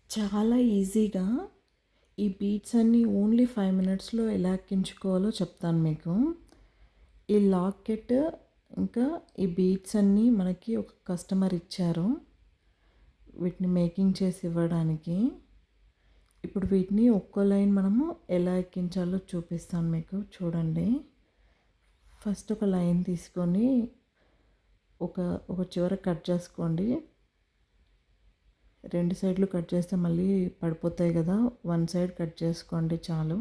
చాలా ఈజీగా ఈ బీట్స్ అన్నీ ఓన్లీ 5 మినిట్స్‌లో ఎలా ఎక్కించుకోవాలో చెప్తాను మీకు. ఈ లాకెట్ ఇంకా ఈ బీట్స్ అన్నీ మనకి ఒక కస్టమర్ ఇచ్చారు. వీటిని మేకింగ్ చేసి ఇవ్వడానికి. ఇప్పుడు వీటిని ఒక్కో లైన్ మనము ఎలా ఎక్కించాలో చూపిస్తాను మీకు చూడండి. ఫస్ట్ ఒక లైన్ తీసుకొని ఒక ఒక చివర కట్ చేసుకోండి. 2 సైడ్‌లు కట్ చేస్తే మళ్ళీ పడిపోతాయి కదా! వన్ సైడ్ కట్ చేసుకోండి చాలు.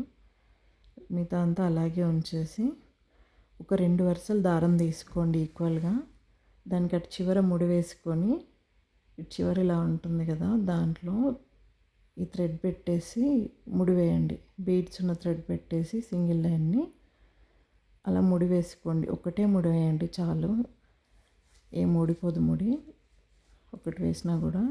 మిగతా అంతా అలాగే ఉంచేసి ఒక 2 వరుసలు దారం తీసుకోండి ఈక్వల్‌గా. దానికి అటు చివర ముడి వేసుకొని ఇటు చివర ఇలా ఉంటుంది కదా! దాంట్లో ఈ థ్రెడ్ పెట్టేసి ముడి వేయండి. బీడ్స్ ఉన్న థ్రెడ్ పెట్టేసి సింగిల్ లైన్ని అలా ముడి వేసుకోండి. ఒకటే ముడి వేయండి చాలు. ఏం ఊడిపోదు ముడి. ఒకటి వేసినా కూడా.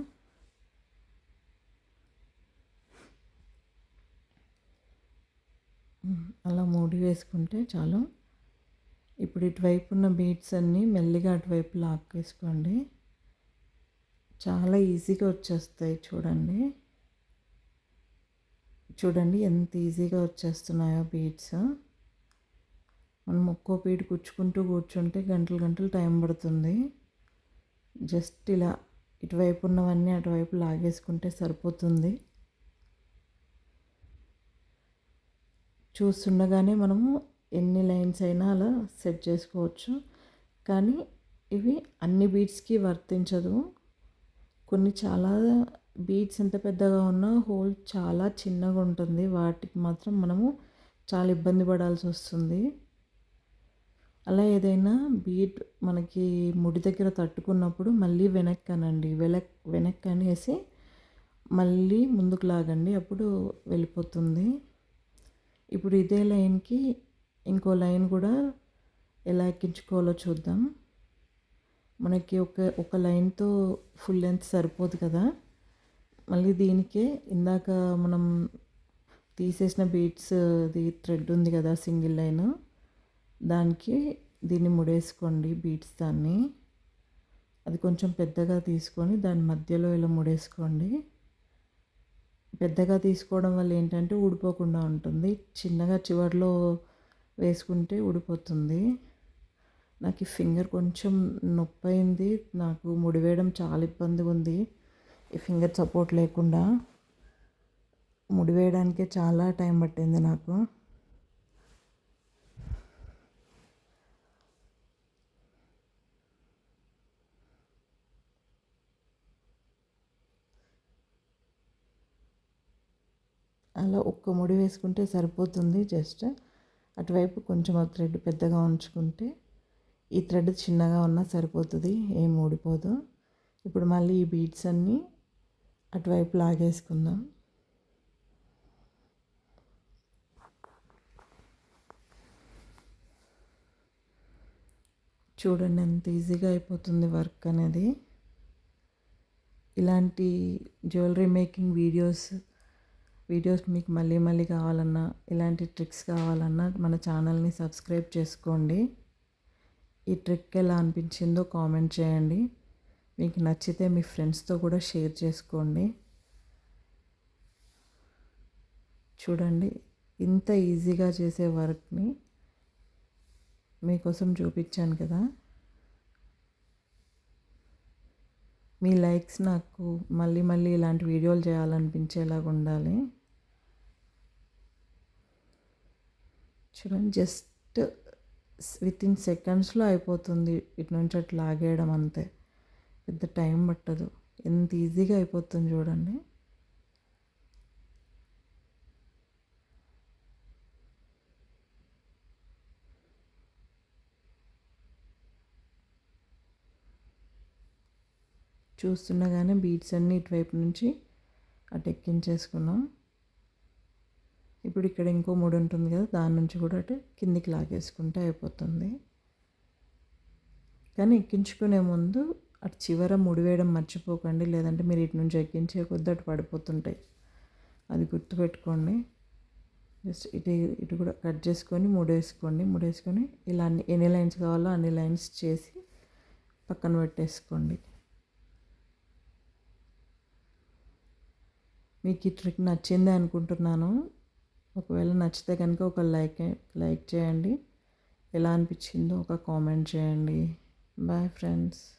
అలా ముడి వేసుకుంటే చాలు. ఇప్పుడు ఇటువైపు ఉన్న బీడ్స్ అన్నీ మెల్లిగా అటువైపు లాక్కేసుకోండి. చాలా ఈజీగా వచ్చేస్తాయి చూడండి. చూడండి ఎంత ఈజీగా వచ్చేస్తున్నాయో బీడ్స్. మనం ఒక్కో బీడ్ కుచ్చుకుంటూ కూర్చుంటే గంటలు గంటలు టైం పడుతుంది. జస్ట్ ఇలా ఇటువైపు ఉన్నవన్నీ అటువైపు లాగేసుకుంటే సరిపోతుంది. చూస్తుండగానే మనము ఎన్ని లైన్స్ అయినా అలా సెట్ చేసుకోవచ్చు. కానీ ఇవి అన్ని బీడ్స్కి వర్తించదు. కొన్ని చాలా బీడ్స్ ఎంత పెద్దగా ఉన్నా హోల్ చాలా చిన్నగా ఉంటుంది. వాటికి మాత్రం మనము చాలా ఇబ్బంది పడాల్సి వస్తుంది. అలా ఏదైనా బీడ్ మనకి ముడి దగ్గర తట్టుకున్నప్పుడు మళ్ళీ వెనక్కి అనండి. వెనక్కి అనేసి మళ్ళీ ముందుకు లాగండి. అప్పుడు వెళ్ళిపోతుంది. ఇప్పుడు ఇదే లైన్కి ఇంకో లైన్ కూడా ఎలా ఎక్కించుకోవాలో చూద్దాం. మనకి ఒక లైన్తో ఫుల్ లెంత్ సరిపోదు కదా! మళ్ళీ దీనికే ఇందాక మనం తీసేసిన బీడ్స్ది థ్రెడ్ ఉంది కదా సింగిల్ లైన్, దానికి దీన్ని ముడేసుకోండి. బీడ్స్ దాన్ని అది కొంచెం పెద్దగా తీసుకొని దాని మధ్యలో ఇలా ముడేసుకోండి. పెద్దగా తీసుకోవడం వల్ల ఏంటంటే ఊడిపోకుండా ఉంటుంది. చిన్నగా చివర్లో వేసుకుంటే ఊడిపోతుంది. నాకు ఈ ఫింగర్ కొంచెం నొప్పయింది. నాకు ముడి వేయడం చాలా ఇబ్బందిగా ఉంది. ఈ ఫింగర్ సపోర్ట్ లేకుండా ముడి వేయడానికే చాలా టైం పట్టింది నాకు. అలా ఒక్క ముడి వేసుకుంటే సరిపోతుంది. జస్ట్ అటువైపు కొంచెం ఆ థ్రెడ్ పెద్దగా ఉంచుకుంటే ఈ థ్రెడ్ చిన్నగా ఉన్నా సరిపోతుంది. ఏం ఊడిపోదు. ఇప్పుడు మళ్ళీ ఈ బీడ్స్ అన్నీ అటువైపు లాగేసుకుందాం. చూడండి ఎంత ఈజీగా అయిపోతుంది వర్క్ అనేది. ఇలాంటి జ్యువెలరీ మేకింగ్ వీడియోస్ మీకు మళ్ళీ మళ్ళీ కావాలన్నా, ఇలాంటి ట్రిక్స్ కావాలన్నా మన ఛానల్ని సబ్స్క్రైబ్ చేసుకోండి. ఈ ట్రిక్ ఎలా అనిపించిందో కామెంట్ చేయండి. మీకు నచ్చితే మీ ఫ్రెండ్స్తో కూడా షేర్ చేసుకోండి. చూడండి ఇంత ఈజీగా చేసే వర్క్ని మీకోసం చూపించాను కదా. మీ లైక్స్ నాకు మళ్ళీ మళ్ళీ ఇలాంటి వీడియోలు చేయాలనిపించేలాగా ఉండాలి. చూడండి జస్ట్ వితిన్ సెకండ్స్లో అయిపోతుంది. ఇటు నుంచి అటు లాగేయడం అంతే. పెద్ద టైం పట్టదు. ఎంత ఈజీగా అయిపోతుంది చూడండి. చూస్తుండగానే బీడ్స్ అన్నీ ఇటువైపు నుంచి అటు ఎక్కించేసుకున్నాం. ఇప్పుడు ఇక్కడ ఇంకో ముడి ఉంటుంది కదా, దాని నుంచి కూడా అటు కిందికి లాగేసుకుంటే అయిపోతుంది. కానీ ఎక్కించుకునే ముందు అటు చివర ముడి వేయడం మర్చిపోకండి. లేదంటే మీరు ఇటు నుంచి ఎక్కించే కొద్దీ అటు పడిపోతుంటాయి. అది గుర్తుపెట్టుకోండి. జస్ట్ ఇటు కూడా కట్ చేసుకొని ముడేసుకొని ఇలా ఎన్ని లైన్స్ కావాలో అన్ని లైన్స్ చేసి పక్కన పెట్టేసుకోండి. మీకు ఈ ట్రిక్ నచ్చింది అనుకుంటున్నాను. ఒకవేళ నచ్చితే కనుక ఒక లైక్ చేయండి. ఎలా అనిపించిందో ఒక కామెంట్ చేయండి. Bye friends.